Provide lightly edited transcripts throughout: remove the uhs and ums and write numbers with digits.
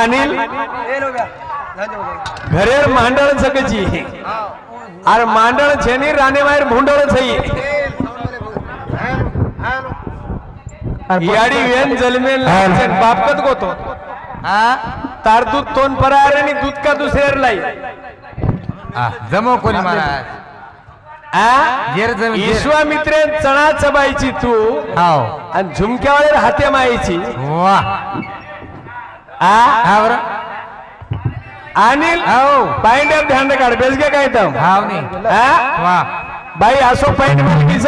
अनिल घरेर मांडळ सकची अरे मांडळ छेनी राणे बाहेर भुंडळ छई याडी वेन जलमेल बापकत गोतो तार दूध तोन परार आणि दूध का दुसऱ्यावर लाई जमो कोणी महाराज विश्वामित्र चणा चबायची तू आणि झुमक्यावर हात्या मायची अनिल पायंड्यात ध्यान काढ बेस घे काय तर बाई असो पायंड मुलगीच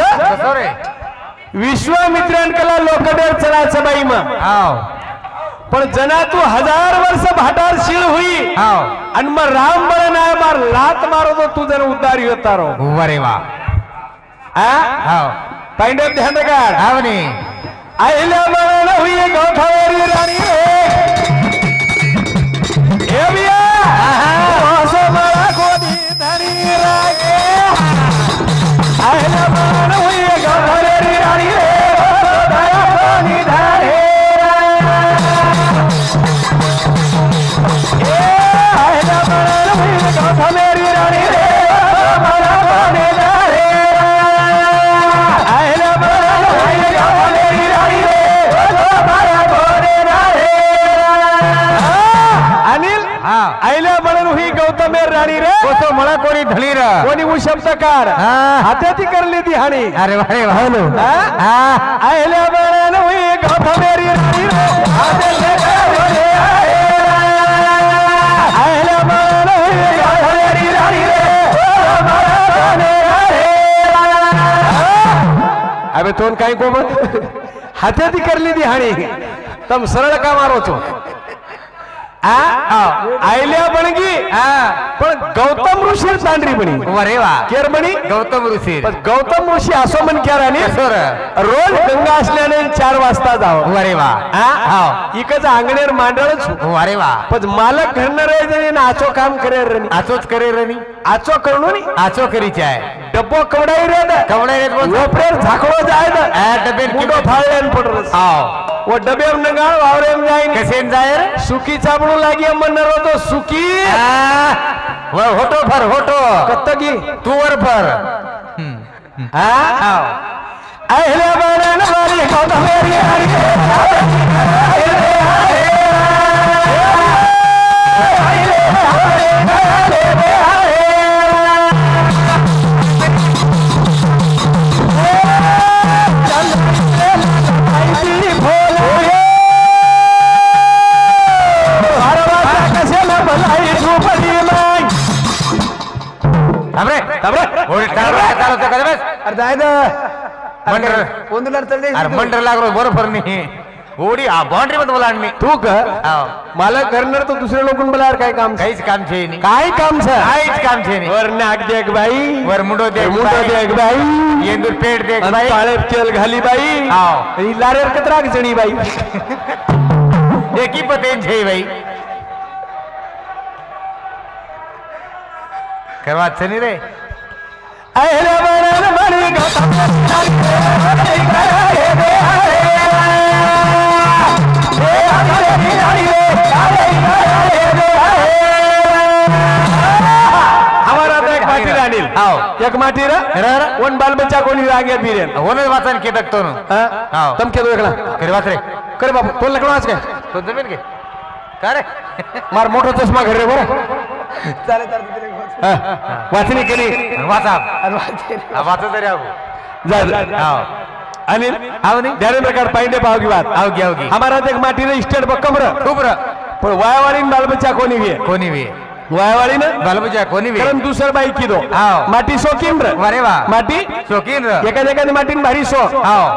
विश्वामित्रांकला लोकदेव चणाच बाई मग पण जना तू 1000 वर्ष भाटार शिळ होई आणि मग राम बळ नाही मार लात मारो तू जर उद्धार होतारो अरे वा पायंड्यात ध्यान काढ आईला बळ होई गौठावरी राणी राणी रे कोसो मला कोणी धळी रे कोणी शब्दकार हाताती करली ती हाणी अरे वा हॅलो आयल्या बळन होई गौत मेरी राणी रे आयल्या बळन होई गौत मेरी राणी रे अबे तोन काही कोमत हाताती करली ती हाणी तम सरळ का मारोचो आयल्या बनगी पण गौतम ऋषी तांडरी बनी अरे वा केर बनी गौतम ऋषी गौतम ऋषी असो म्हण क्या राणी रोज गंगा असल्याने 4 वाजता जावं अरे वा इकडचं अंगणेर मांडळच अरे वा पण मालक घडणार आहे आचो काम करेल रणी आचोच करे रणी आचो करणो नी आचो करीचे आहे डब्बो कवडाई रे लोपरेर झाकळो जाय डबे कुठो फाळल्यान पडरस वो डबे नगाळ वावरेम जाईन कसे जाय रे सुकी चाबणू लागी म्हणणार होतो सुकी होटो भर होटो कत्तगी तुवर भर अहले बरन वाली गौतम मेरी मंडर लागलो बरोबर नाही ओडी बाउंड्री मध्ये बोला तू कर मला करणार तर दुसऱ्या लोकून बोला काय काम काहीच काम छे काय काम काहीच काम छे वर नाक देख बाई वर मुंडो देख बाई येंदूर पेट देख बाई काळे चल घाली बाई लारेर कतराक जणी बाई एकी पतेन छे बाई करवा छनी रे अहले बरन बड़ी गौतम हमारा तो एक माटी रानील एक माटी रा वन बाल बच्चा कोणी आगे बीरेन होने वाचन के टकतो न तम के दो एकला करे वाच रे करे बाबू तो लकड़ा आज काय तो जमीन के का रे मार मोठा चष्मा घर रे बरं चाले वाचनी केली वाचा वाचा तरी आओ अनिल आवनी ध्यान प्रकार पाइंडे पाव की बात आओगी हमारा एक माटी रे स्टेट बकमर खूबर पण वायावाळी बाल बच्चा कोणी भी वायावाळी ना बाल बच्चा कोणी भी कारण दुसर बाई की दो माटी शौकीन रे अरे वा माटी शौकीन रे एका माटीन भारी सो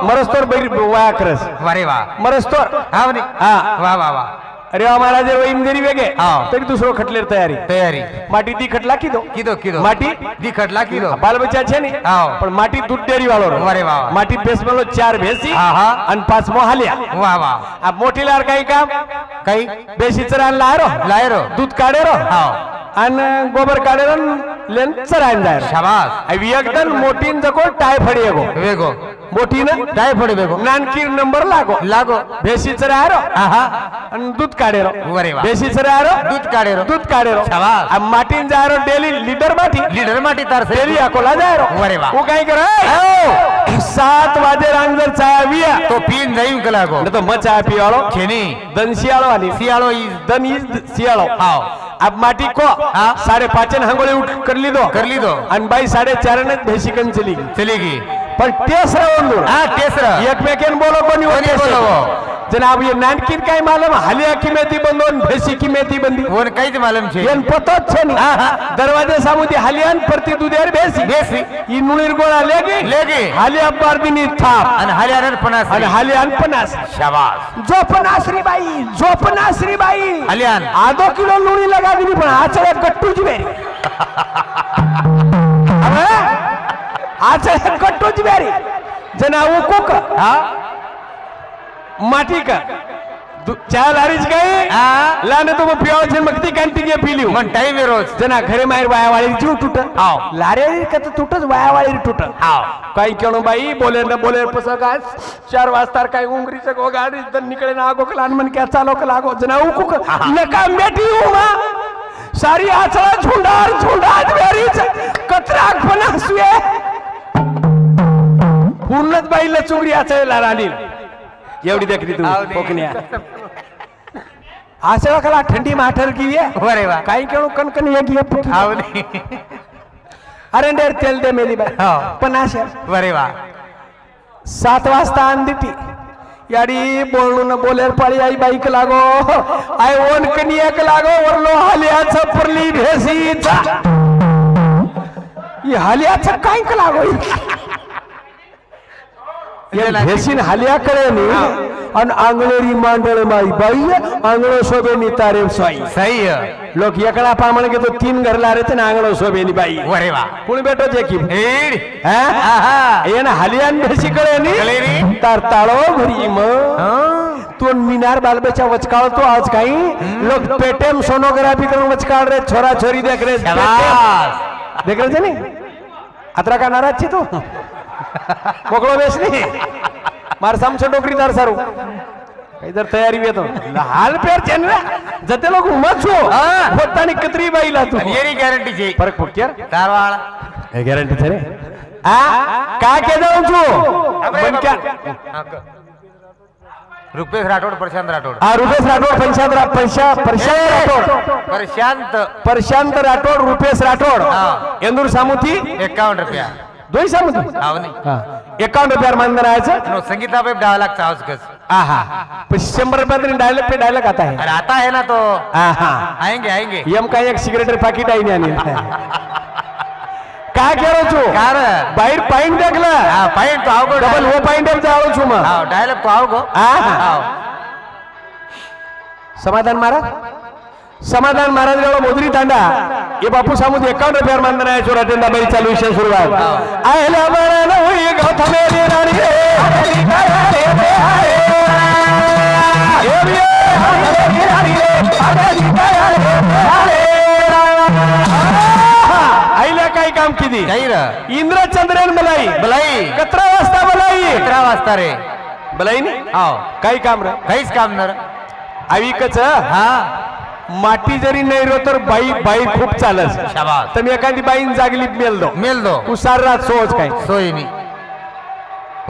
मरस्तोर वाया करस अरे वा मरस्तोर आवनी वा वा वा अरे महाराज इंजरी वेगे तरी दुसरो खटलेर तयारी माटी दी खटला किदो माटी दी खटला किदो बाल बच्चा छे नी पण माटी दूध डेरी वालो अरे वाह माटी बेस मलो 4 भेसी आणि 5 मोहालिया वाह वाह अब मोठी लार काही काम काही बेसी चरा लायरो दूध काढे रो आणि गोबर काढे रो लेंचरायन जाय शाबास अవి एकदम मोटीन जको टायफॉइड येगो वेगो मोटीन टायफॉइड वेगो नानकी नंबर लागो लागो भेसी चरायरो आहा आणि दूध काढेरो अरे वा भेसी चरायरो दूध काढेरो शाबास अब माटीन जायरो डेली लीडर माटी तार से डेली अकोला जायरो अरे वा वो काय करे 7 वाजे रांगजर चाय विया तो पीन जाईन का लागो न तो म चाय पियालो छेनी दन सियालो आणि सियालो इज दन इज सियालो हां अब माटी को हाँ? 5:30 हंगोळी उठ कर ली दो आणि बाई 4:30 ने भेसिकन चली पण तेसरा ओंदूर हाँ तेसरा एकमेकेन बोलो कोणी बोलो जनाब ये नानकीन काय मालूम हालिया की मेथी बंदोन भेसी की मेथी बंदी वन काहीच मालूम छे येन पतोच छे नहीं दरवाजे सामुदी हालियान परती दुधेर भेसी ई नुळीर गोळा लेगी हालिया बारदिनी थाप आणि हालियान 50 शाबास जोपनाश्री बाई हालियान आधो किलो लुणी लगा दिली पण आचळे कट्टूची बेरी आचळे कट्टूची बेरी जना उकुक हाँ माटी का चार लारीच गए लाने तो वो पियाओ छे मक्ती कांटी के पी लियो मन टाइम रोज जना घरे मार वाया वाली जीव टूट आओ लारे का तो टूटच वाया वाली टूट आओ काही केणो बाई बोले न बोले पसक आज 4 वाजता काय उंगरीचं गो गाडी दन निकळे ना आगो कलान मन क्या चालो लागो जना उकुक नका मेटी उमा सारी आचळा झुंडार बेरीच कतराक फनासुए पूर्णच बाईला चुंगरी आचळला राणी एवढी देखली तू कोकण्या आचळा कला ठंडी माठर की ये अरे वा काही केणो कणकण एक ये आओ नहीं अरे डेर तेल दे मेली बाई हाँ 50 अरे वा 7 वाजता अंदिती याडी बोलून बोलेर पाळी आई बाईक लागो आय ओन कनियक लागो वरलो हालियाचा परली भेसीचा ही हालियाचा काय लागो ये भेसीन हालिया करे नी अन आंगळेरी मांडळ माई बाई आंगळो शोभे नी तारे सोई सही है लोक एकड़ा पामण के तो 3 घर लारे थे आंगळो शोभे नी बाई अरे वा कोणी बेटो जे की एड हां ये ना हालियान भेसी करे नी तार ताळो भरी म तो मीनार बालबच्चा वचकाळ तो आज काही लोग पेटेम सोनोग्राफी करून वचकाळ रे छोरा छोरी देख रे देख रे नी अतरा का नाराज छी तू मोकळो बेस नी मार समछ डोकरीदार सारू इधर तयारी येतो हाल पेर चेन रे जते लोग मत छो होतानी कतरी बाईला तू येरी गॅरंटी छे फरक पक्या तारवाळ ए गॅरंटी छे रे का के जाऊ छो बन क्या रुपेश राठोड प्रशांत राठोड रुपेश राठोड प्रशांत राठोड रुपेश राठोड इंदूर सामुथी 51 रुपया दोई सामुथी आओ नहीं 51 रुपया मानधन आयचं नो संगीता पे डायलॉग था उसका आहा 100 रुपया तरी डायलॉग पे डायलॉग आता है अरे आता है ना तो आहा आएंगे यम का एक सिगरेट पैकेट आई नहीं काय करो छो कार बाहेर पॉइंट देखला हां पॉइंट तो आओगे डबल वो पॉइंट अब जाओ छो म हां डायलॉग तो आओगे हां समाधान महाराज गाव मोदरी तांडा ये बापू सामू 51 रुपया मानधन आहे चोरा टेंडा बाई चालू विषय सुरुवात आयला मरण होई गौतम मेरी राणी आईला काय काम किती इंद्रचंद्रन बलाई 17 वाजता रे बलाई नी काही काम रे काहीच काम न आविकच हा माटी जरी नाही रो तर बाई खूप चालस शाबास तर मी एखादी बाईन जागली मेल दो तू सार रात सोच काय सोई नहीं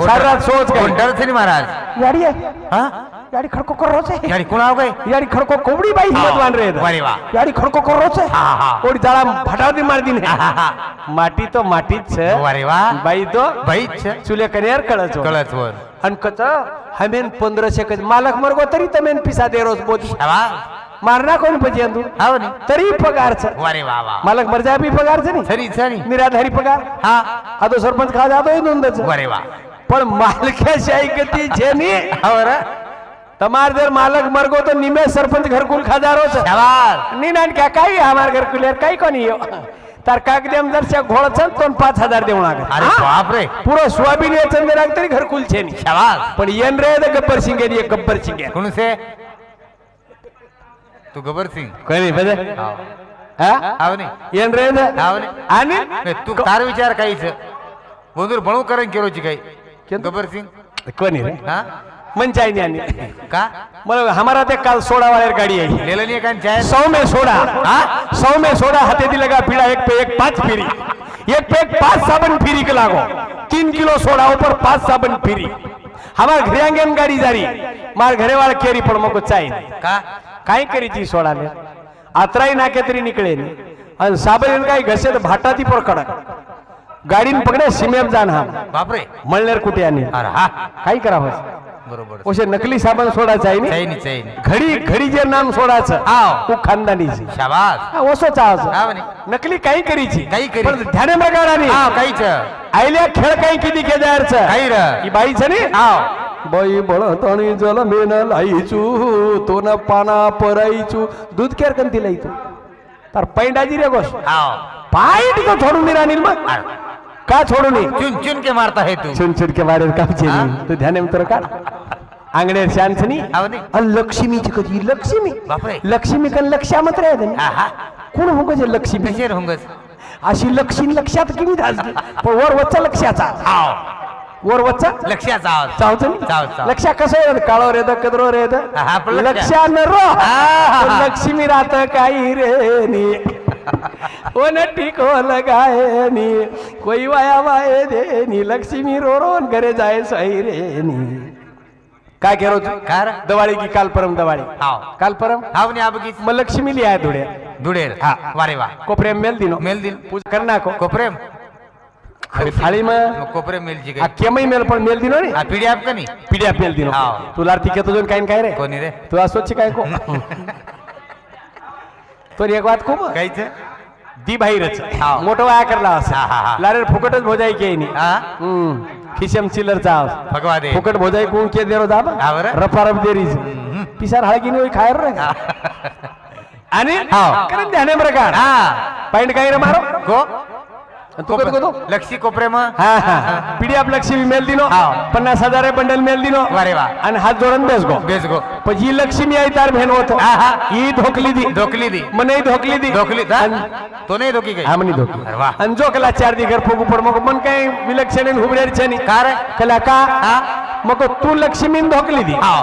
सार रात सोच काय डर से नहीं महाराज याडी हां याडी खडको कर रोचे याडी कोण आव गए याडी खडको कोबडी बाई हिम्मतवान रे अरे वाह याडी खडको कर रोचे हां हां ओडी जाळा फटाव दी मार दिन माटी तो माटीच छे अरे वाह बाई तो बाईच छे चुले कनेर कळच वर अन कत हमेन 1500 कज मालक मरगो तरी तमेन पिसा दे रोज बोदी शाबास मारना कोण पजी अंदू हाव नी तरी पगार छ अरे वाह वाह मालक मर जाय भी पगार छ नी सरी सरी निराधारी पगार हां आदो सरपंच खा जातो नोंदच अरे वाह पण मालकाशाही गती छे नी और તમાર દેર માલક મરગો તો નિમે સરપંચ ઘરકુલ ખાજારો છે शाबास ની નાન કે કાઈ અમાર ઘરકુલ યાર કાઈ કોની તાર કાગદેમ દર્શક ઘોળ છે તો 5000 દેવું લાગે अरे बाप रे પૂરો સોયાબીન એ ચંદે રાખતરી ઘરકુલ છે ની शाबास પણ એન રે તો ગબ્બર સિંહ એ ગબ્બર સિંહ कौन से तू गब्बर सिंह કોઈ નહીં બજે हां आवने ಏನ್ರಿ ಇದು? आवने आणि तू तार विचार काहीच बोंदूर बळू करून केरोची काही गब्बर सिंग कोणी रे हा मंचाईनी आणि का मला हमारा ते काल सोडा वाले गाड़ी आई लेलं नाही का चाय 100 में सोडा 100 में सोडा हाथे दी लगा पीड़ा एक पे एक 5 फ्री एक पे एक 5 साबन फ्री के लागो 3 किलो सोडा ऊपर 5 साबन फ्री हमार घरे आंगन गाड़ी जारी मार घरे वाला केरी पड़ मको चाहिए का काय करी ती सोडा ने आत्राई नाके तरी निकळे नी आणि साबण काय घसे तर भाटाती पर कडक गाडीन पकडे सीमेप जाण हा बापरे मळनेर कुठे आणि अरे हा काय करावं बरोबर ओशे नकली साबण सोडायचं आहे नी चाहिए घडी घडी जे नाम सोडायचं आव. तू खानदानीची शाबास ओसो चावायचं आवने नकली काही करीची काही करी. पण ध्याने बघाडानी हा काहीच आईल्या खेळ काही किती केदारचं काही र ही बाईचं नी आव बाई बळतणी जल मेन लाईचू तो न पाना पराईचू दूध केर कंती लाईचू तर पैंडाजी रे गोष्ट आव पाईट को छोडून नाही राहतील मग का छोडून नाही चुन चुन के मारता है तू चुन चुन के बारे कापचे तू ध्याने तर काढ आंगणे शांतनी आवने लक्ष्मीची कधी लक्ष्मी बापरे लक्ष्मी कन लक्ष्यामत राहते हा हा कोण हो गजे लक्ष्मी कशेर होंगस अशी लक्ष्मी लक्षात किती धाजली पण वर वच्चा लक्ष्याचा आव वर वच्चा लक्षाचा आवाज चावचं चाव लक्षा कसं येत काळावर येतं कदरोवर हा, येतं आपलं लक्ष. लक्षा न रो हा. लक्ष्मी राहत काही रे नी ओ नटी को लगाए नी कोई वाया वाये दे नी लक्ष्मी रो रो घरे जाए सही रे नी काय करो तू कार दवाळी की काल परम दवाळी आव काल परम आवने आबगीच मग लक्ष्मी लिहा धुड्या दुडेर हा. वारे वा कोपऱ्याम मेल दिनो मेल दिल पूजा कर नाको कोपरेम थाळी मग कोपरेम मेल जी आ काही केमई मेल पण मेल दिनो नी हा पीडीएफ का नाही पीडीएफ मेल दिनो हाव. तुला तिके तुझून काय न काय रे कोणी रे तू असोची काय को तो एक बात को मग काहीच दी बाहेरच हाव. मोठं वाया करला असं हा, हा, हा. लारे फुकटच भोजाई के नी हा खिशम चिल्लर चाव भगवा दे फुकट भोजाई कोण के देरो दाबा हा बरं. रफारफ देरीज पिसार हळगी नी खायर रे आणि हाव. करून ध्याने प्रकार हा पॉइंट काय रे मारो गो तू कतो कतो लक्षी कोपरेम हा हा पीडीएफ लक्ष्मी मेल दिनो हाव. 50,000 बंडल मेल दिनो वारे वा आणि हात जोडून बेस गो बेस गो पण ही लक्ष्मी आई तार भेन होत हा, हा. ही धोकली दी ढोकली दी मनई धोकली दी ढोकली तो नाही धोकी काही हा म्हणी धोकली अरे वा आणि जो कला 4 दिगर फोगू पड मग मन काय विलक्षण हुबड्यार छनी का रे कला का हा मग तू लक्ष्मी धोकली दी हाव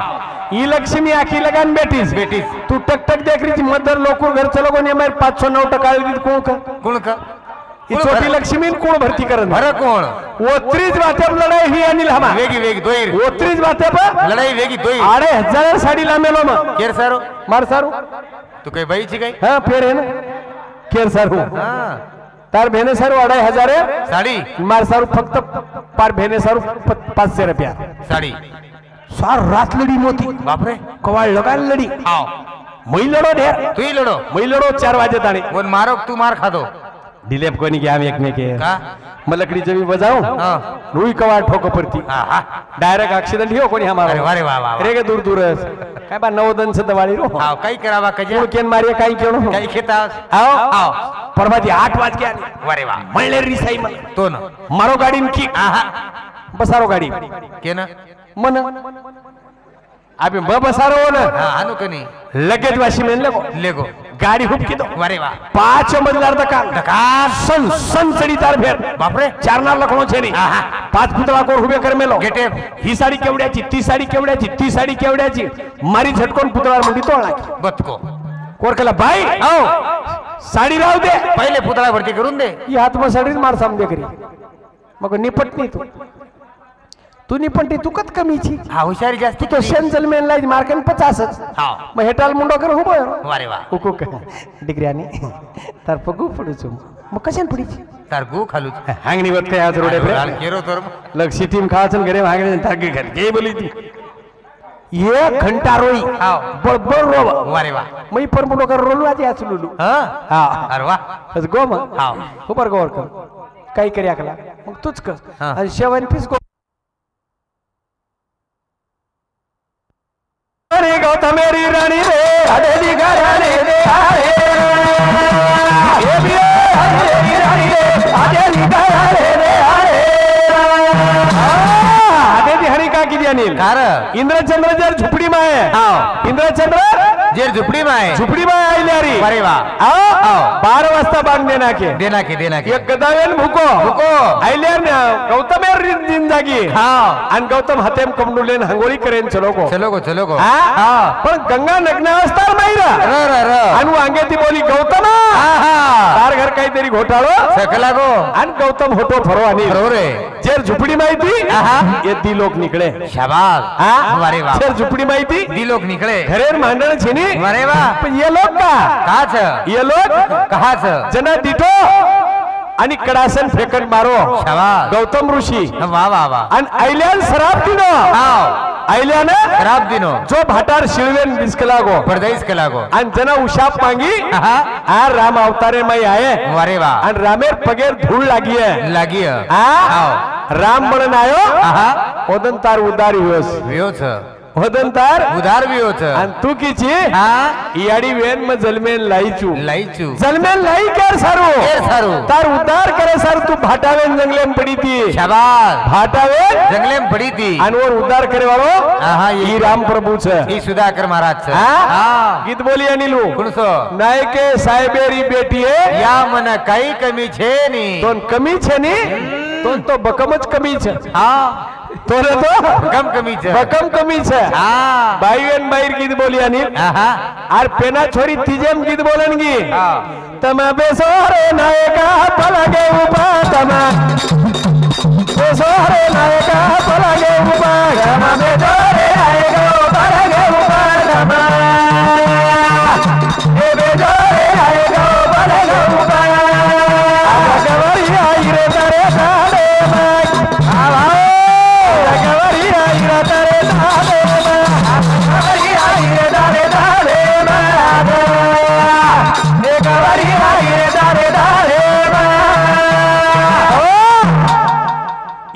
ही लक्ष्मी आखी लगान बेटीस बेटीस. तू टक टक देख रही मदर लोको घर चलो को नेमर 509 टका कोण का कोण का ही छोटी लक्ष्मी कोण भरती करन भर कोण ओत्रीच बाते लढाई ही अनिल हमा वेगी वेगी दोईर ओत्रीच बाते पर लढाई वेगी दोईर 2,500 साडी लामेलो मग केर सारो मार सारू तू काही बाईची काही हा फेर है ना केर सारू हा तार भेने सारू 2,500 साडी मार सारू फक्त पार भेने सारू 500 रुपया साडी सार रात लडी मोती बापरे कवाळ लगाल लडी आव मै लढो ढेर तूही लढो मै लढो 4 वाजे ताणे कोण मारो तू मार खातो दिलेप कोणी घ्या आम्ही एकमेके का मग लकडी जमी बजाऊ हा रुई कवाळ ठोक पडती हा हा डायरेक्ट ऍक्सिडेंट हो कोणी अरे हमारा वारे वा वा वा. रे गे दूर दूरच काय बा नवदनच दवाळी रो हाव काही करावा कजा कोण केन मारिये काही केणो काही खेता आओ आव परवाची 8 वाज के वारे वा मळले रिसाई मन तो न मारो गाडी की आहा बसारो गाडी के न मन अबे बसारो न हा हानु कनी लगेच वाशी मेन लेगो गाडी हुप की दो वारे वा 5 मजलार दकान दकान सन सन चढी तार फेर बापरे 4 नार लखणो छे नी आहा 5 पुतळा कोर हुबे कर मेलो गेटे ही साडी केवड्याची ती साडी केवड्याची ती साडी केवड्याची मारी झटकोन पुतळा मुंडी तोळला बतको कोरकला बाई आओ साडी राहू दे पहिले पुतळा भरती करून दे ही हात मसाडीच मार सामने करी मग निपट नाही तू निपटती तू कत कमीची हा हुशारी जास्ती तो शेंजल मेन लाईज मार्कन 50 हा मग हेटाल मुंडो कर हुबो वारे वा उकुक डिग्र्यानी तर पगू पडूचो मग कशान पडीची तार गु खालू हांगणी वत काय आज रोडे केरो तर लक्षी टीम खाचन घरे भागणे तागे घर के बोली ती 1 घंटा रोई हाव बरोबर रोव वारे वा मी पर मुंडो कर रोलू आजी आचलुलू हा हा अरे वा बस गो मग हाव उपर गोवर कर काही करी आकला मग तूच कर हा. आणि शेवन पीस गो अरे गौतमेरी राणी रे अरे दिगाराणी रे अरे हे बी रे राणी रे अरे दिगाराणी रे अरे अरे दी हरी का की अनिल कार इंद्रचंद्र जर झुपडी में है हाव इंद्रचंद्र जेर झुपडी माय झुपडी बाय आयल्या रे अरे वा आओ 12 वाजता बांधणे नाके देना के एक गदावेन भुको आयल्या ना गौतम दिन जागी हाँ आणि गौतम हातेम कमडुलेन हंगोळी करेन चलो को हाँ पण गंगा नग्न असतार माहिरा र आणि वांगे ती बोली गौतम तार घर काहीतरी घोटाळो सकला गो आणि गौतम होतो फरो आणि रे जेर झुपडी माहिती ये दी लोक निकळे शाबाश अरे वा जेर झुपडी माहिती दी लोग निकले घरेर मांडण छेनी अरे वा पण ये लोक का काच ये लोक कहाच जना दिठो आणि कडासन फेकट मारो शाबाश गौतम ऋषी वा वा वा आणि आयल्यान सराब दिनो आयल्यान खराब दिनो जो भाटार शिळवेन बिस्कला गो परदेश कला गो आणि जना उशाप मांगी आ राम अवतारे माई आहे अरे वा आणि रामेर पगेर धूळ लागी आहे लागी राम म्हणून आयो ओदन तार उदार व्योच ओदन तार उधार व्योच आणि तू किची याडी वेन म जलमेन लाईचू लाईचू जलमेन लाई कर सारू सारू तार उद्धार करे सर तू भाटावेन जंगलेम पड़ी थी शाबाश भाटावेन जंगले में पड़ी थी आणि वर उद्धार करे वालो ई राम प्रभू छ ई सुधाकर महाराज गीत बोली अनिलू कुणसो नायके साहेबेरी बेटी है या मन काही कमी छे नी तोन कमी छे नी तोन तो बकमच कमी छ तोरे तो कम कमी छे बकम कमी छ बाईवेन बाईर गीत बोली अनिल आर पेना छोरी तिजेम गीत बोलनगी तमा बेसोरे नायका पलगे उपा तमा बेसोरे नायका पलगे उपा तमा बेसोरे नायका पलगे उपा तमा ए बेसोरे नायका पलगे उपा गवरी आई रे तारे तारे आवा गवरी आई रे तारे तारे गवरी आई रे तारे तारे ए गवरी आई रे तारे तारे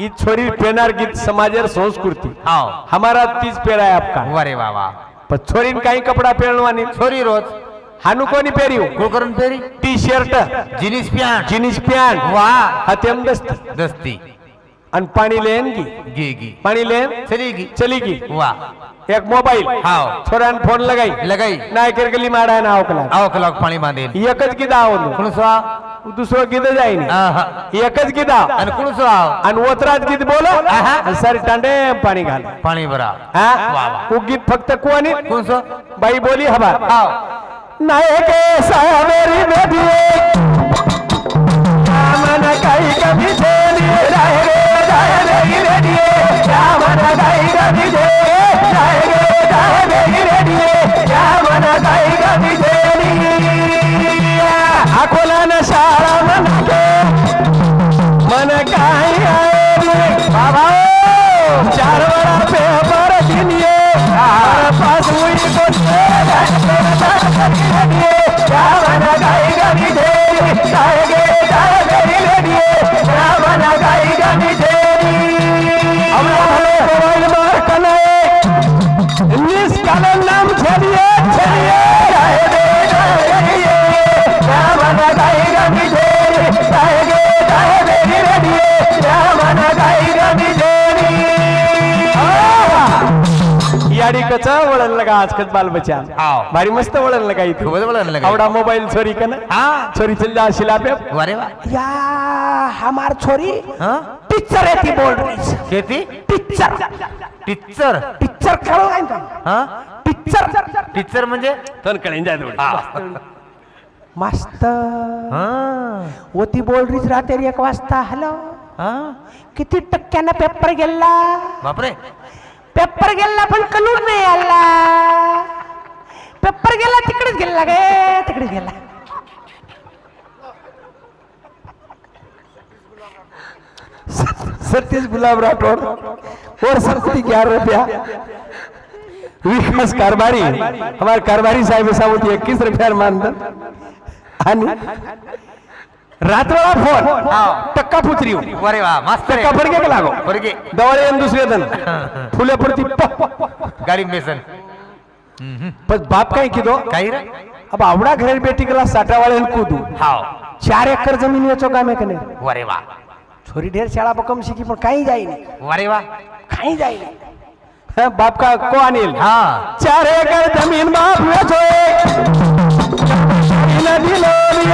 ई छोरी पेनार गीत समाजर संस्कृति हमारा तीज पेरा है आपका अरे वाह वाह पर छोरी काही कपड़ा पहनवानी छोरी रोज हानु कोनी पेरियो कोकरन पेरी टी शर्ट जीन्स पैंट वाह हतेम दस्ती अन पानी लेन गी पानी लेन चलेगी वाह एक मोबाइल हाओ छोरान फोन लगाई नाय कर गली माड़ा ना आवकला पाणी बांधेल एकच गीत आवडलो कुणसो दुसरं गीत जाईन एकच गीत आणि कुणसो आणि ओतरात गीत बोलो सर टांडे पाणी घाल पाणी भरा वो गीत फक्त कोणी कुणसो बाई बोली हवा हाव नायके सावेरी बेटी मन काही कमी देली जायगे बेटी मन काही कमी देली जायगे बेटी मन काही कमी देली अकोला न शाळा मनके मन काही आहे बाबा चार बड़ा पेपर दिनिए पास हुई कोठे याडी कचा वळण लगा आजकल बाल बच्चा भारी मस्त वळण लगा इथे वळण लगा आवडा मोबाइल छोरी का ना छोरी चल जा शिला पे अरे वाह या हमार छोरी टीचर है ती बोल रही केती टीचर टीचर टीचर करो टीचर म्हणजे तन कळेन जाय मस्त वो ती बोल रही रात्री 1 वाजता हॅलो किती टक्क्यानं पेपर गेला बापरे पेपर गेला पण कलून नाही आला पेपर गेला तिकडेच गेला गे तिकडेच गेला सतीश गुलाब राठौर और सरस्वती 11 रुपया विकास कारभारी हमारे कारभारी साहेब साहब 21 रुपया मानधन आणि रातवाळा फोन टक्का पुत्री अरे वाह मस्त टक्का फडके का लागो फडके दवळे आणि दुसरे जण फुले पडती गाडी बेसन पण बाप काय किदो काही रे अब आवडा घरेर बेटी गला साठावाळे कूदू हाव 4 एकर जमीन वेचो काम कने अरे वाह छोरी ढेर शाळा बकम शिकी पण काही जाई नाही अरे वाह काही जाई नाही बाप का को अनिल हाँ 4 एकड़ जमीन बाप वेचो नदी लोरी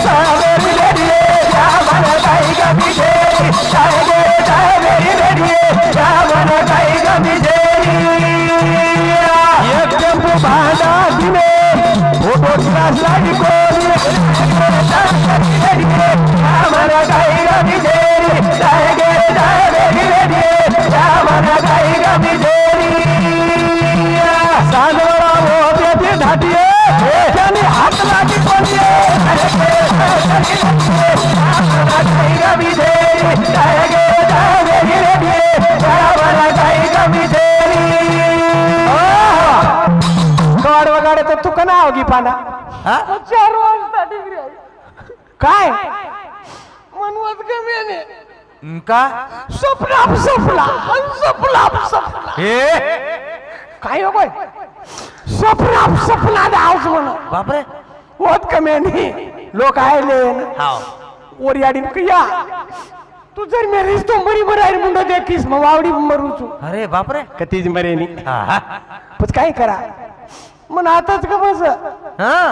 सावेरी रेडिये क्या मन काई का बिजेरी चाहे मेरी रेडिये क्या मन काई का बिजेरी एक टेम्पो भाड़ा दिने फोटो क्लास लागी कोरी रेडिये क्या मन काई का बिजेरी चाहे मेरी रेडिये क्या मन काई का बिजेरी सांगोरा वो बेटी ढाटिये जानी हाथ लागी कोरिये का बिजेरी चाहे मेरी रेडिये क्या मन काई का बिजेरी कवाड वगाडे तर तू कना होगी पाना हाँ? 4 वाजता डिग्री आहे काय मनवत कमी आहे का सपना हे काय हो काय सपना दावच म्हणा बापरे होत कमी नाही लोक आले हाव ओरियाडी किया तू जर मेरीस तो बरी बराय मुंडो देखीस मग वावडी मरूचू अरे बापरे कतीज मरेनी हा पण काय करा मन आताच का बस हाँ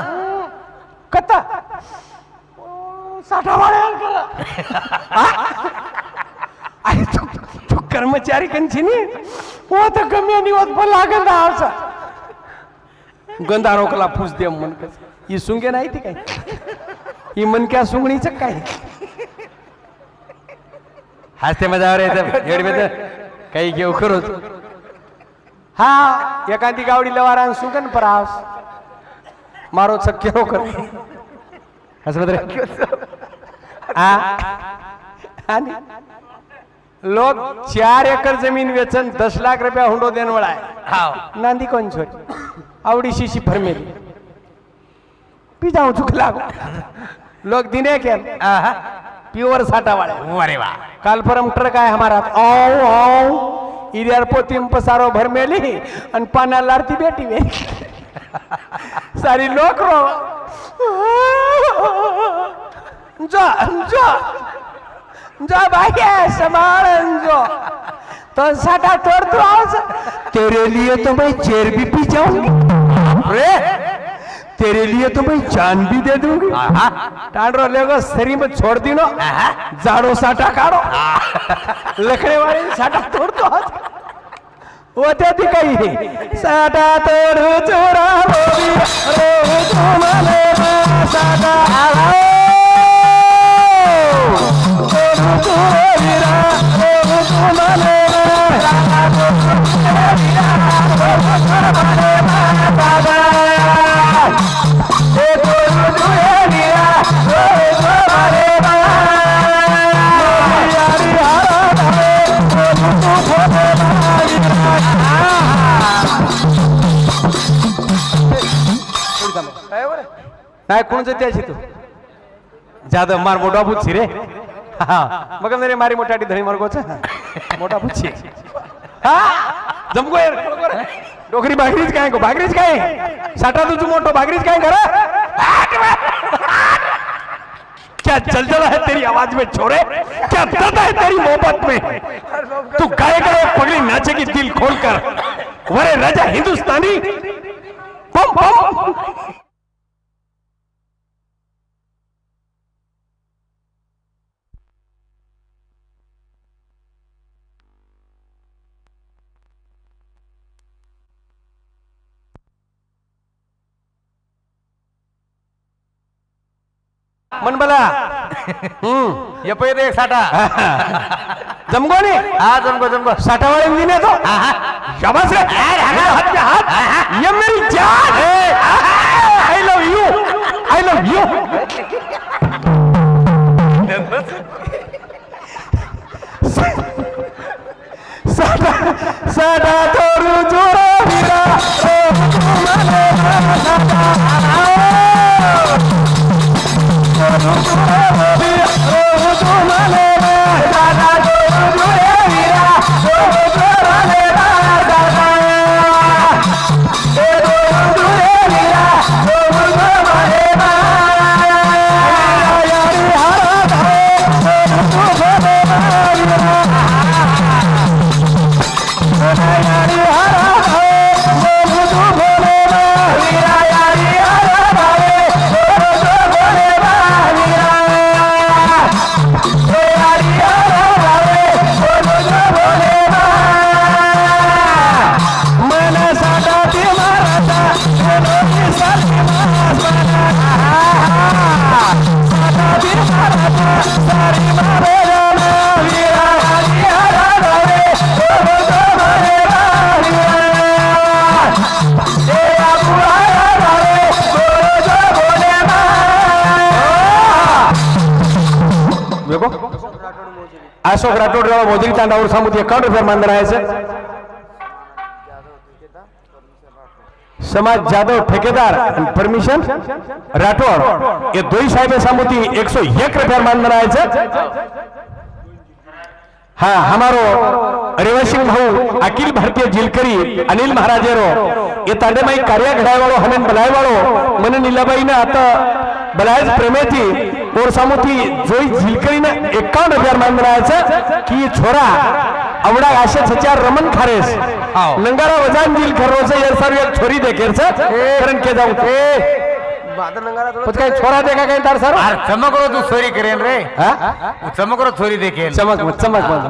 कता साठावाड्या अरे तू कर्मचारी कंची नी हो तर कमी आणि होत पण लागत आवसा गंधा रोकला पूस दे मन कस ही सुंगे नाही ती काय ही मन क्या सुंगणीच काय हसते मजावर येतं एडवे काही घेऊ खरोच हा एखादी गावडी लवारान सुगन परास मारो शक्य हो कर लोग 4 एकर जमीन वेचन 10 लाख रुपया हुंडो देन वळा हाव नांदी कोण छोरी आवडी शिशी फरमेली पी जाऊ चुक लागो लोग दिने के आहा प्योर साटा वाले अरे वाह काल परम ट्रक आहे हमारा आओ आओ इधर पोती में पसारो भर मेली अन पाना लारती बेटी वे सारी लोग रो जा जा जा भाई संभाल जो तो साटा तोड़ तू आओ तेरे लिए तो मैं चेर भी पी जाऊंगी रे तेरे लिए तो मैं जान भी दे दूंगी टांडरो लेगो सरी में छोड़ दी नो जाड़ो साटा काढ़ो लकड़े वाले साटा तोड़ दो वो तेरी कही साटा तोड़ चोरा बोली रो तुम्हारे साटा तोड़ चोरा रो तुम्हारे नाही कोणचं त्याशी तू जादा मार मोठा बुच्ची रे हा मग मेरे मारी मोठाटी धणी मार्गोच मोठा बुच्ची हा जमको यार डोकरी भागरीच काय को भागरीच काय साठा तुझू मोठो भागरीच काय करा क्या चलचल है तेरी आवाज में छोरे क्या दर्द है तेरी मोहब्बत में तू गाएगा पगड़ी नाचेगी दिल खोलकर वरे राजा हिंदुस्तानी बम बम मन बला ये पहिले एक साठा जमगो ने हा जमको साठा वाले दिने तो शाबाश रे हाथ पे हाथ ये मेरी जान आई लव यू साठा तोरू जोरा वीरा अशोक राठोड मोदी तांडावर सामुती ₹51 मान राहायचं समाज जाधव ठेकेदार परमिशन राठौर ये दोई साहेब सामुती ₹101 मान राहायचं हाँ हमारो रेवासिंह भाऊ अखिल भारतीय जिलकरी अनिल महाराजेरो ये तांडेमाई कार्य घडाय वाळो हमें बलाय वाळो मन नीलाबाई ने आता बलायच प्रेमेती और सामुती जोई जिलकरी ने ₹51 मान राहायचं की छोरा आवडा आशे सचार रमन खारेस नंगारा वजान जिल खरोस यार सारी एक छोरी देखेरच कारण के जाऊ काय छोरा देखा काय तार सर अरे चमकरो तू चोरी करेन रे हाँ चमकरो चोरी देखेल चमक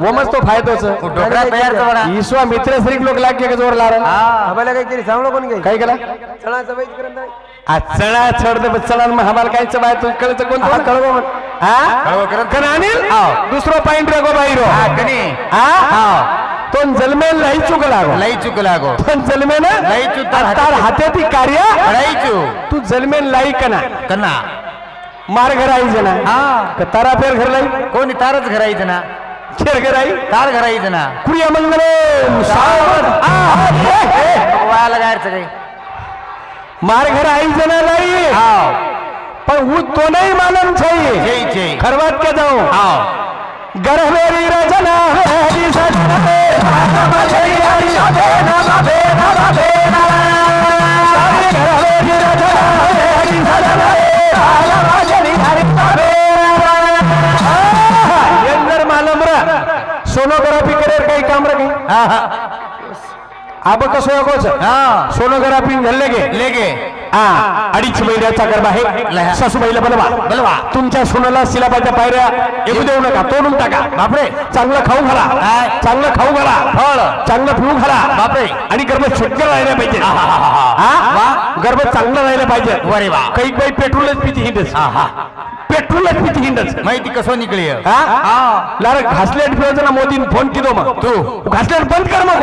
वो मस्त तो फायदोच डोकरा तयार तो बना ईश्वा मित्र श्री लोक लाग के जोर लार आम्हाला काहीतरी सांगलो कोण काही काय केला चणाचा वैज करत नाही चढा चढ दे चढा मग हमाल काय चबाय तू कळत कोण कळव म्हण कळव करत कन अनिल दुसरो पॉइंट रे गो बाईरो कनी तो जलमे लई चुक लागो लई चुक लागो पण जलमे ना लई चुक तार हातेती कार्य लई चुक तू जलमे लाई कना कन्ना मार घर आई जना हाँ तारा फेर घर लाई कोणी तारच घरायचं ना खेर घर आई तार घरायचं ना कुरिया मंगले वाया लगायचं काही मार घर आई जना लाई पण वो तो नहीं मालूम चाहिए जय जय खरवात के जाओ गर्भेरी रचना हरी मालूम रा सोनोग्राफी करे काही काम रे काही अब कसो याकोच सोनोग्राफी लेगे अडीच महिन्याचा गर्भ आहे सासूबाईला बलवा तुमच्या सुनाला सिलाबाच्या पायऱ्या येऊ देऊ नका तोडून टाका बापरे चांगलं खाऊ घाला चांगलं खाऊ घाला फळ चांगलं पिऊ घाला बापरे आणि गर्भ छोटकर राहिला पाहिजे गर्भ चांगलं राहिलं पाहिजे अरे वा काही बाई पेट्रोलच पिती हिंडच पेट्रोलच पिती हिंडच माहिती कसं निकळी लार घासलेट पिवायचं ना मोदीन फोन किदो मग तू घासलेट बंद कर मग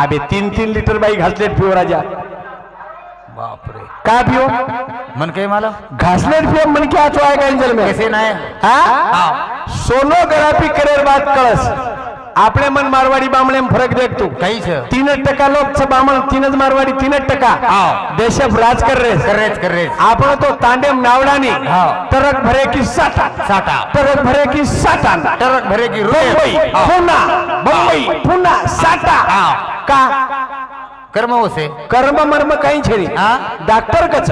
अबे 3-3 लिटर बाई घासलेट पिओ राजा बापरे का पिओ मन काही मला घासलेट पिओ मन क्या चो आहे का इंजल में कैसे नाही सोनोग्राफी करेर बात कळस आपले मन मारवाडी बामणे फरक देख तू काहीच 3% लोक बामण 3 मारवाडी 3% देश राज कर रे आपण तो तांडेम नावडानी टरक भरे की साटा टरक भरे की साटा टरक भरे की मुंबई पुन्हा साटा का कर्म होसे कर्म मर्म काही छेरी डॉक्टर कच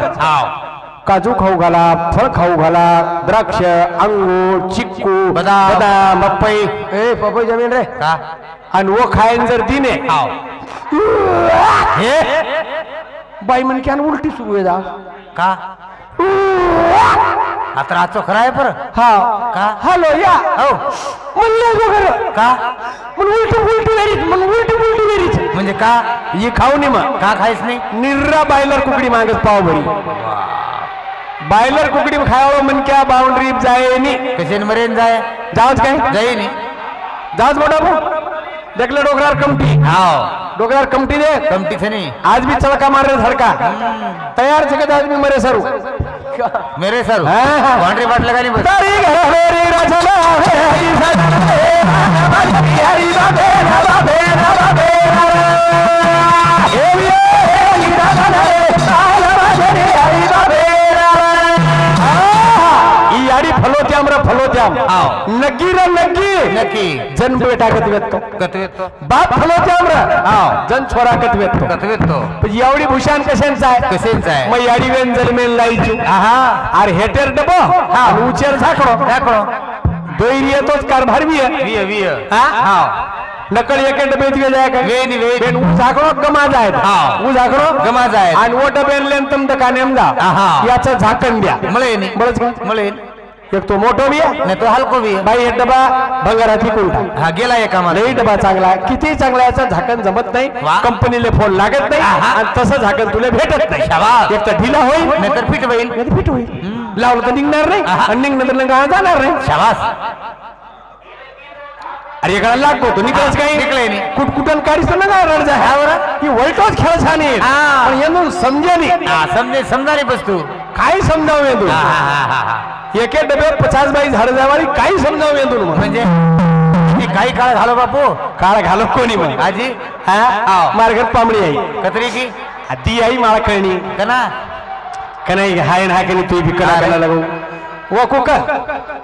काजू खाऊ घाला फळ खाऊ घाला द्राक्ष अंगूर चिक्कू बदाम पपई पपई जमीन रे का आणि वो खायन जर दिने हे बाई म्हण की उलटी सुरू आहे का आता रातचो खरा आहे पर हा का हॅलो या हो म्हणले वगैरे का मन उलटी वेरीच म्हणजे का ये खाऊ नी मग का खायच नाही निर्रा बायलर कुकडी मागत पाव भरी बायलर कुकडी खायला मन क्या बाउंड्री जाए नी कसे मरेन जाय जाऊच काय जाई नी जाऊच मोठा भाऊ देखले डोकरार कमटी डोकरार कमटी दे कमटी थे नहीं आज भी चलका मार रहे धड़का तैयार जगत आज भी मरे सरू मेरे सर बाउंड्री बाट लगा नहीं बस तारी घर मेरी रचना है हरी फलोत्याम नक्की रे नक्की जन बेटा कतवेतो बाप फलोत्याम रे जन छोरा कतवेतो एवढी भूषण कशांचा आहे मग याडी वेन जलमेल लाईचू अरे हेटर डबो उचेर झाकड़ो दोईरी येतोच कारभार भी है वी नकल एक डबे दिए जाएगा वेन उ झाकड़ो गमा जाए उ झाकड़ो गमा जाए आणि वो डबेन लेन तुम दकानेम जा याचं झाकण द्या मळे एक तो मोठो भी आहे नाही तो हलको भी बाई एक डबा भंगारात विकून हा गेला एका लई डबा चांगला किती चांगला याचं झाकण जमत नाही कंपनीला फोन लागत नाही आणि तसं झाकण तुला भेटत नाही एक तर ढिला होईल नाहीतर फिट होईल लावलं तर निघणार नाही आणि निघणं तर जाणार नाही शाबास अरे एकडा लागतो तो निकलच काही निकले नाही कुटकुटन काढीस ना काय रड जा ही वलटोच खेळ छान आहे पण यांना समजे नाही समजा नाही बस तू काय समजावं येतो एके डबे 50 बाई झाड जावारी काही समजावं येतो म्हणजे काही काळ घालो बापू काळ घालो कोणी म्हणे आजी हा हाव. मार्गत पांबडी आई कतरी की ती आई मला कळणी कना का नाही हाय ना की तू भी कला अरे. कला लगो वो कुका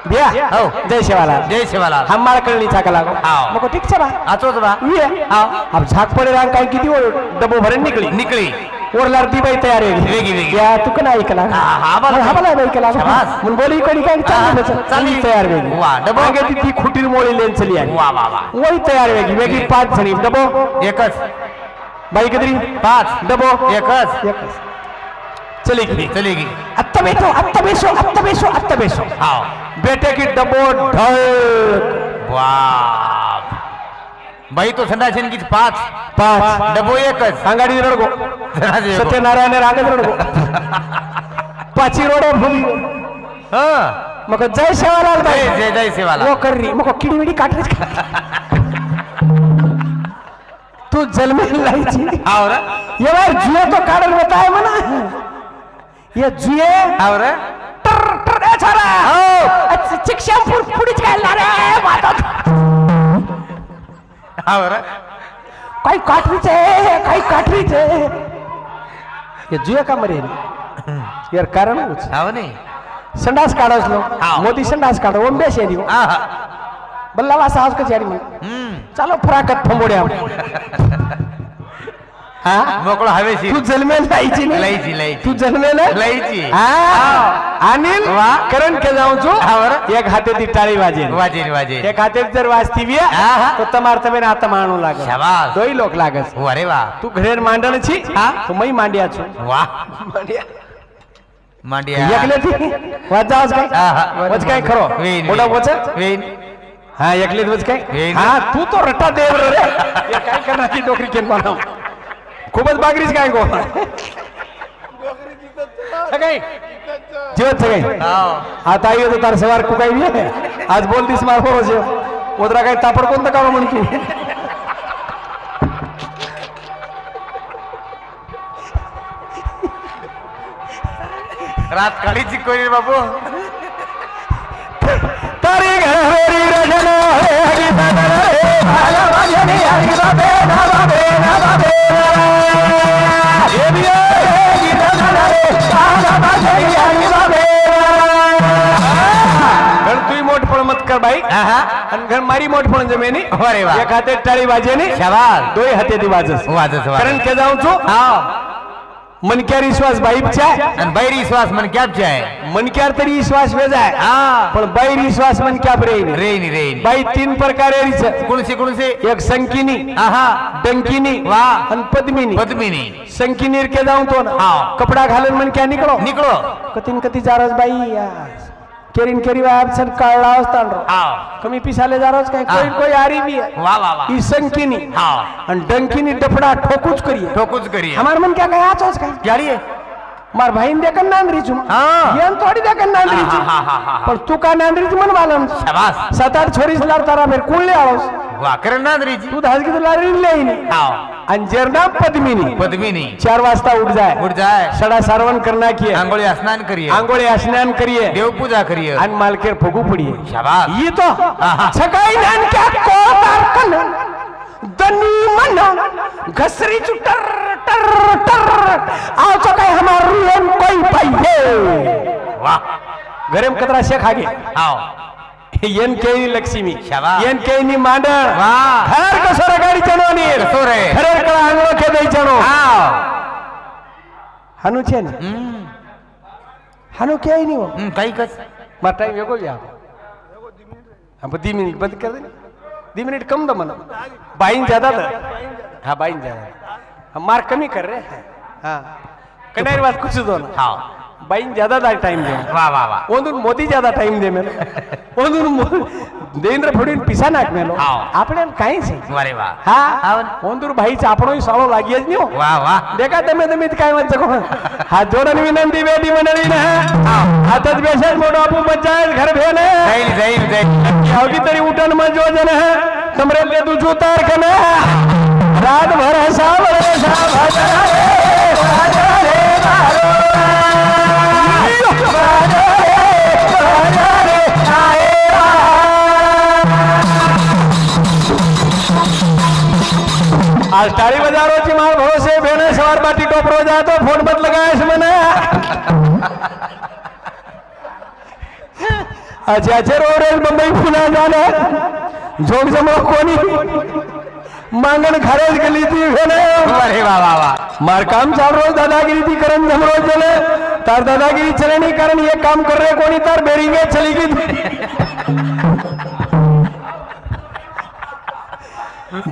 बिया हो. जय शिवाला जय शिवाला हम मार कळणी चाका लागो हाव. मग ठीक छे बा आचोच बा ये हाव. अब झाक पडे रांग काय किती डबो भरून निकली निकळी ओरलार ती बाई तयार आहे वेगी, वेगी. या तू का नाही ऐकला हा बाला. हा बाला ऐकला शाबास. म्हणून बोली कोणी काय चालली चालली. चालली तयार वेगी वा, डबो. मागे ती खुटीर मोळी लेन चली आली वा वा वा वही तयार वेगी वेगी 5 जणी डबो एकच बाई कदरी 5 डबो एकच चली गई चलेगी अत्ता बेसो हाव बेटे की डबो ढक बाप बाई तो संडासन की 5 डबो एकच अंगाडी रडगो जनाजे एको. सत्यनारायण रागत रडगो पाची रोड भूमी हं. मग जय शेवालाल जय जय जय शिवाला वो कर रही मग किडी विडी काटरीच तू जन्मेल लायची हाव रे ये बार जुए तो काढल बताय म्हणा ये जुए हाव रे ए छोरा हो शिक्षण पुढीच काय रे माता हाव रे काही काठरीचे ये जुए का मरे यार कारण हाव नाही संडास काढस लो हाव. मोदी संडास काढ ओंबे शेरी आहा. बल्ला वासा हाऊस कची आडी चालो फराकत फंबोड्या हा मोकळं हवेशी तू जन्मेल लायची नाही लायची लायची तू जन्मेल लायची अनिल वा. करण के जाऊं छू हा बरं. एक हाते ती टाळी वाजे वाजे वाजे एक हाते जर वाजती बिया हा. तो तमार तबे आता माणू लागत शाबास. दोई लोक लागत अरे वा तू घरेर मांडण छी हा. तो मई मांडिया छु वा मांडिया मांडिया एकले ती वाजावस काय आहा. वच काय खरो वेन मोठा वच वेन हा एकले वच काय वेन. हा तू तो रट्टा देव रे ये काय करणार की डोकरी केन बनव खूपच बागरीच काय गो सगळे जीवत सगळे हाव आता आई तो तार सवार को काही भी आज बोल दिस मार हो जे उदरा काय तापड कोणतं काम म्हणतो रात काढीची कोणी बाबू तारी घरी रजना हे गीता रे भाला वाजनी हरी बाबे ना बाबे हे बिया गीता रे भाला वाजनी हरी बाबे गण तू मोठपण मत कर बाई आणि घर मारी मोठपण जमेनी अरे वा. एक हाते टाळी वाजेनी शाबास दोय हाते दी वाजस वाजस कारण के जाऊं छू हाव मनक्यार विश्वास बाईबचा आणि बैरी श्वास मन कॅपचे आहे मनक्यार तरी विश्वास वेज आहे हा पण बैर विश्वास मनक्याप रे रेन रेन बाई 3 प्रकार आहे कुणसे एक संकिनी आहा डंकिनी वा. आणि पद्मिनी पद्मिनी संकिनीर के जाऊं तो ना हाव. कपडा घालून मन क्या निकलो निकलो कती जारस बाई केरी बाई आपसन काढला असता हाव कमी पिसाले जारस काय कोई आरी भी है वा वा वा ई संकिनी हाव आणि डंकिनी डफडा ठोकूच करिए ठोकूच करी हमार मन क्या काय आचोच काय जारी है मार भाईन देखन नांदरी चुम हाँ. येन थोड़ी देखन नांदरी चुम हा पण तू का नांदरी मन मालम शाबास 7-8 छोरी लार तारा मेर कुळले आळोस वा करण नांदरीची तू धास की लारी लेईनी हाव अंजरना पद्मिनी पद्मिनी 4 वाजता उठ जाए उठ जाए सडा सारवण करना किए आंघोळी स्नान करिए आंघोळे स्नान करिए देवपूजा करिए आणि मालकेर फुगू पडिए शाबास ये तो आहा. सकाळी नान क्या कोतार कन दनी मन घसरी चुटर टर टर आओ तो काय हमार रुयन कोई पाइए वा गरम कतरा शेख आगे हाव येन केनी लक्ष्मी शाबास. येन केनी मांडण वा. हर कसोर गाडी चणोनी कसोर आहे. हर कळा आंगलो के दई चणो हाव हनु छे ने हम्म हनु के ही नहीं हो काही कस मार टाइम वेगो या अब 10 मिनट बंद कर दे 10 मिनट कम दो मन बाइन ज्यादा था हाँ बाइन ज्यादा हम मार कमी कर रहे हैं हाँ कनारी बात कुछ दो ना हाव बाइन ज्यादा टाइम दे वा वा वा ओंदून मोदी ज्यादा टाइम दे मेलो ओंदून देवेंद्र फडणवीस पिसा नाक मेलो हाव. આપણે કાઈ છે वारे वा હા ઓંદૂર ભાઈ આપણો સાળો લાગી જ નહીં वा वा देखा તમે काय म्हणता कोण हात जोडून विनंती बेटी मंडळी ना हातात बेशात मोठा आपू पंचायत घर भेले जाईल जाईल जाईल यावगी तरी उठण मज योजना कमरे ले तू जुतार कना रात भर सावर मार भरोसे भेने सवार बाटी टोपरो जा तो फोन मत लगाएस मने अच्छा रो रे मुंबई पुन्हा जाना झोक जमा कोणी मांगण खारेज गेली ती भेने अरे वाह वाह वाह मार काम चाल रोज दादागिरी थी करन हम रोज चले तार दादागिरी चले नहीं कारण ये काम कर रहे कोणी तार बेरिंगे चली गई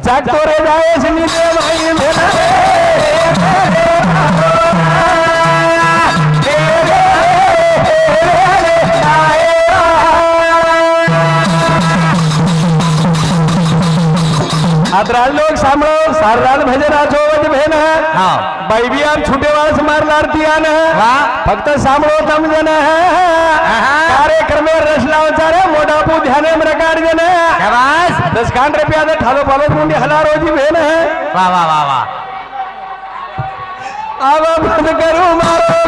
जाग तो रे जाए सुनी दे भाई मेरा आदराल लोग सांभळो सार रात भजन आठवत भेन हाँ बाई भी आप छुटे वास मार लारती आन वाह फक्त सांभळो तम जन कार्यक्रम में रसला उचारे मोटा पू ध्याने में रकाड जन शाबाश 10 खान रुपया दे ठालो पालो मुंडी हला रोजी भेन वाह वाह वाह वाह अब बंद करो मारो